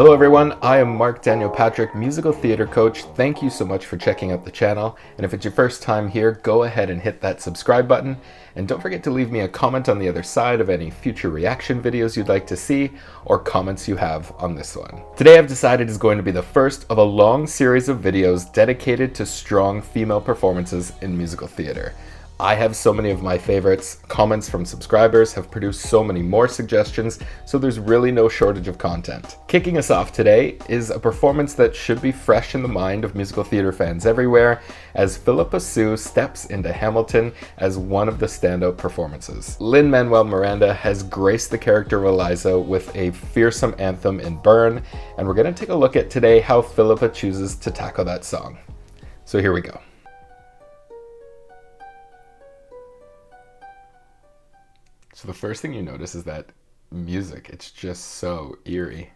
Hello everyone, I am Marc Daniel Patrick, musical theater coach. Thank you so much for checking out the channel, and if it's your first time here, go ahead and hit that subscribe button, and don't forget to leave me a comment on the other side of any future reaction videos you'd like to see, or comments you have on this one. Today I've decided is going to be the first of a long series of videos dedicated to strong female performances in musical theater. I have so many of my favorites. Comments from subscribers have produced so many more suggestions, so there's really no shortage of content. Kicking us off today is a performance that should be fresh in the mind of musical theater fans everywhere, as Phillipa Soo steps into Hamilton as one of the standout performances. Lin Manuel Miranda has graced the character of Eliza with a fearsome anthem in Burn, and we're going to take a look at today how Phillipa chooses to tackle that song. So here we go. So the first thing you notice is that music. It's just so eerie.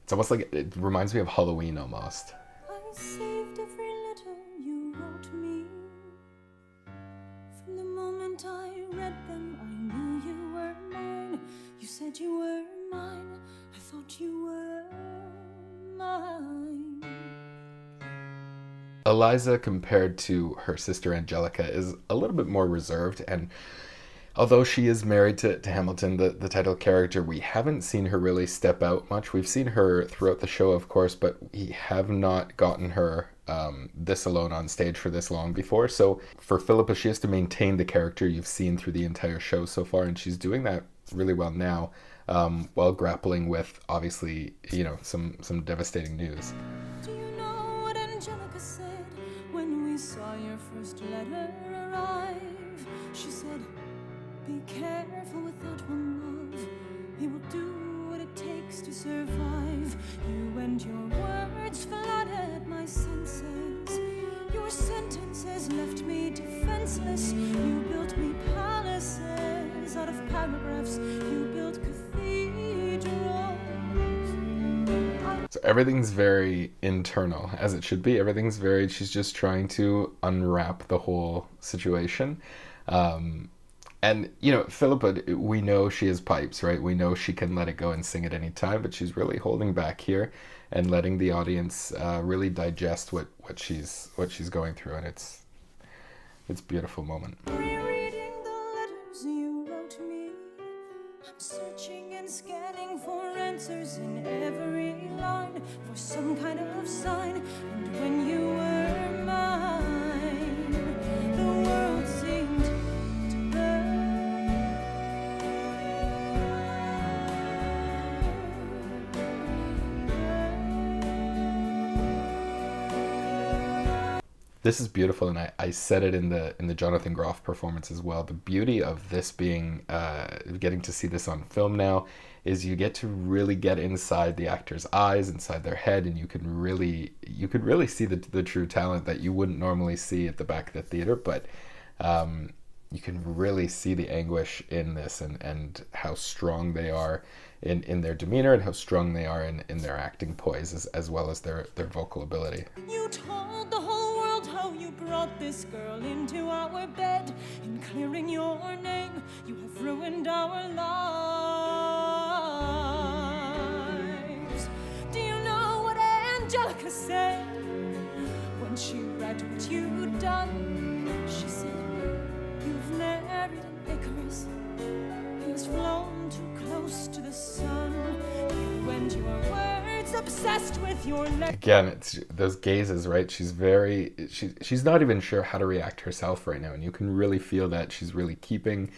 It's almost like it reminds me of Halloween almost. I saved every letter you wrote me. From the moment I read them, I knew you were mine. You said you were mine. I thought you were mine. Eliza, compared to her sister Angelica, is a little bit more reserved, and although she is married to Hamilton, the title character, we haven't seen her really step out much. We've seen her throughout the show, of course, but we have not gotten her this alone on stage for this long before. So for Phillipa, she has to maintain the character you've seen through the entire show so far, and she's doing that really well now, while grappling with, obviously, you know, some devastating news. Do you know what Angelica said when we saw your first letter arrive? She said, "Be careful with that one, love. He will do what it takes to survive." You and your words flooded my senses. Your sentences left me defenseless. You built me palaces out of paragraphs. You built cathedrals. So everything's very internal, as it should be. Everything's very, she's just trying to unwrap the whole situation. And, you know, Phillipa, we know she has pipes, right? We know she can let it go and sing at any time, but she's really holding back here and letting the audience really digest what she's going through, and it's a beautiful moment. Rereading the letters you wrote me, I'm searching and scanning for answers in every line, for some kind of sign. And when you were mine, the world seemed to burn. This is beautiful, and I said it in the Jonathan Groff performance as well. The beauty of this being getting to see this on film now is you get to really get inside the actor's eyes, inside their head, and you could really see the true talent that you wouldn't normally see at the back of the theater, but you can really see the anguish in this, and how strong they are in their demeanor, and how strong they are in their acting poise, as well as their vocal ability. You told the whole world how you brought this girl into our bed. In clearing your name, you have ruined our lives. Do you know what Angelica said when she read what you'd done? She said, "You've married an Icarus. He has flown too close to the sun. You and your words obsessed with your legs." Again, it's those gazes, right? She's not even sure how to react herself right now, and you can really feel that she's really keeping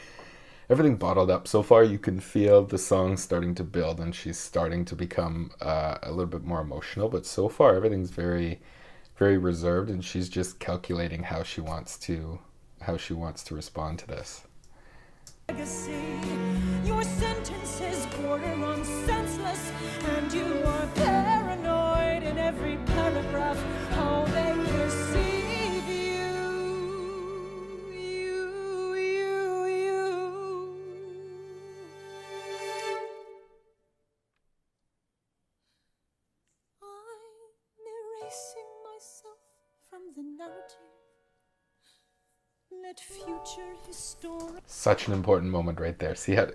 everything bottled up. So far, you can feel the song starting to build, and she's starting to become a little bit more emotional. But so far, everything's very, very reserved, and she's just calculating how she wants to respond to this. Legacy. Your sentences border on senseless, and you are paranoid in every paragraph. How they perceive you. I'm erasing myself from the narrative. Let future history. Such an important moment right there. See how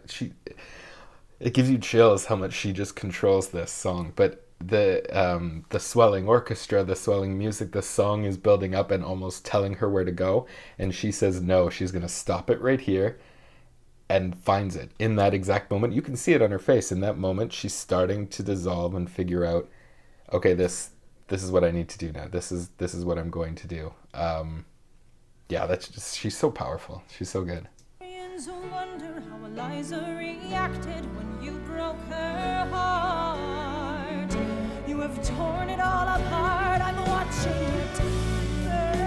It gives you chills how much she just controls this song. But the swelling orchestra, the swelling music, the song is building up and almost telling her where to go, and she says no, she's gonna stop it right here and finds it in that exact moment. You can see it on her face. In that moment, she's starting to dissolve and figure out, okay, this is what I need to do now. This is what I'm going to do. Yeah, that's just, she's so powerful. She's so good. Wonder how Eliza reacted when you broke her heart. You have torn it all apart. I'm watching it burn.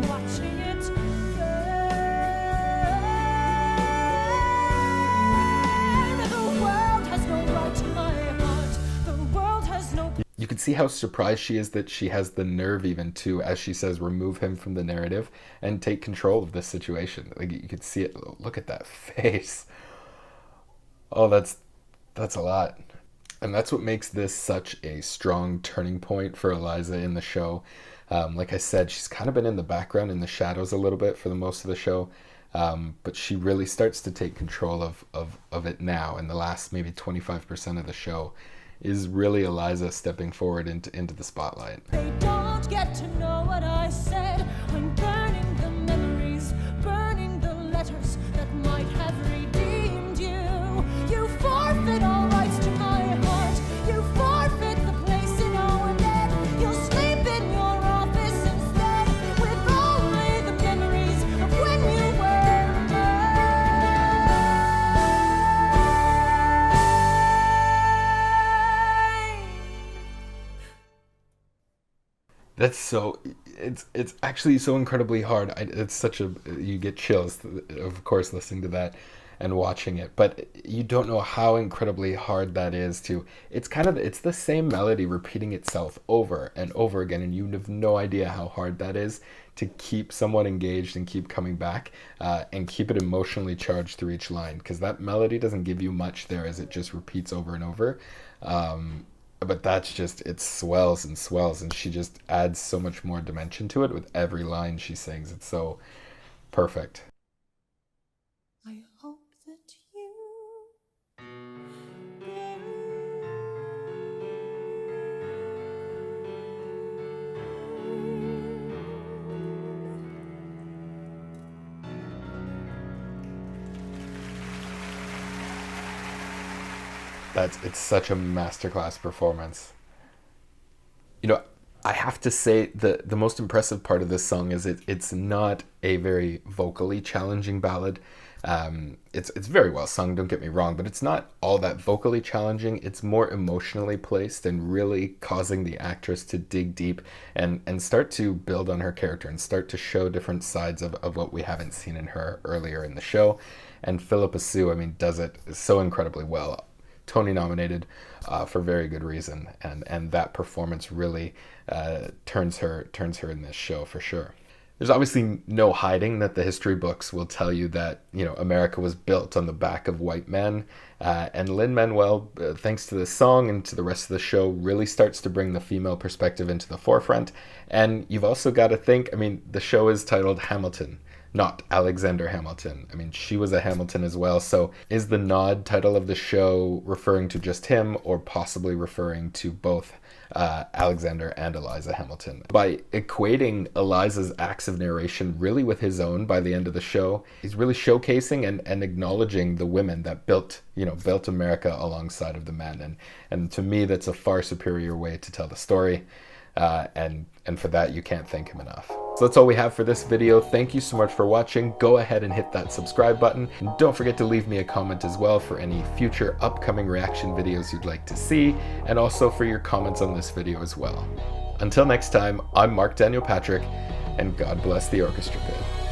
Watching it burn. The world has no right to my heart. The world has no. You can see how surprised she is that she has the nerve even to, as she says, remove him from the narrative and take control of this situation. Like, you could see it. Look at that face. Oh, that's a lot. And that's what makes this such a strong turning point for Eliza in the show. Like I said, she's kind of been in the background, in the shadows a little bit for the most of the show. But she really starts to take control of it now. In the last maybe 25% of the show is really Eliza stepping forward into the spotlight. They don't get to know what I said when burning the memories, burning the letters that might have redeemed you. You forfeit all rights to my heart. You forfeit the place in our bed. You'll sleep in your office instead with only the memories of when you were That's so, it's actually so incredibly hard. It's such a, you get chills, of course, listening to that and watching it, but you don't know how incredibly hard that is to, it's kind of, it's the same melody repeating itself over and over again, and you have no idea how hard that is to keep someone engaged and keep coming back, and keep it emotionally charged through each line, because that melody doesn't give you much there as it just repeats over and over. But that's just, it swells and swells, and she just adds so much more dimension to it with every line she sings. It's so perfect. I hope that you It's such a masterclass performance. You know, I have to say the most impressive part of this song is it's not a very vocally challenging ballad. It's very well sung, don't get me wrong, but it's not all that vocally challenging. It's more emotionally placed and really causing the actress to dig deep and start to build on her character and start to show different sides of what we haven't seen in her earlier in the show. And Phillipa Soo, I mean, does it so incredibly well. Tony nominated for very good reason, and that performance really turns her in this show for sure. There's obviously no hiding that the history books will tell you that, you know, America was built on the back of white men, and Lin Manuel, thanks to this song and to the rest of the show, really starts to bring the female perspective into the forefront. And you've also got to think, I mean, the show is titled Hamilton, not Alexander Hamilton. I mean, she was a Hamilton as well. So is the nod title of the show referring to just him, or possibly referring to both Alexander and Eliza Hamilton? By equating Eliza's acts of narration really with his own by the end of the show, he's really showcasing and acknowledging the women that built America alongside of the men. And to me, that's a far superior way to tell the story. And for that, you can't thank him enough. So that's all we have for this video. Thank you so much for watching. Go ahead and hit that subscribe button. And don't forget to leave me a comment as well for any future upcoming reaction videos you'd like to see, and also for your comments on this video as well. Until next time, I'm Marc Daniel Patrick, and God bless the orchestra pit.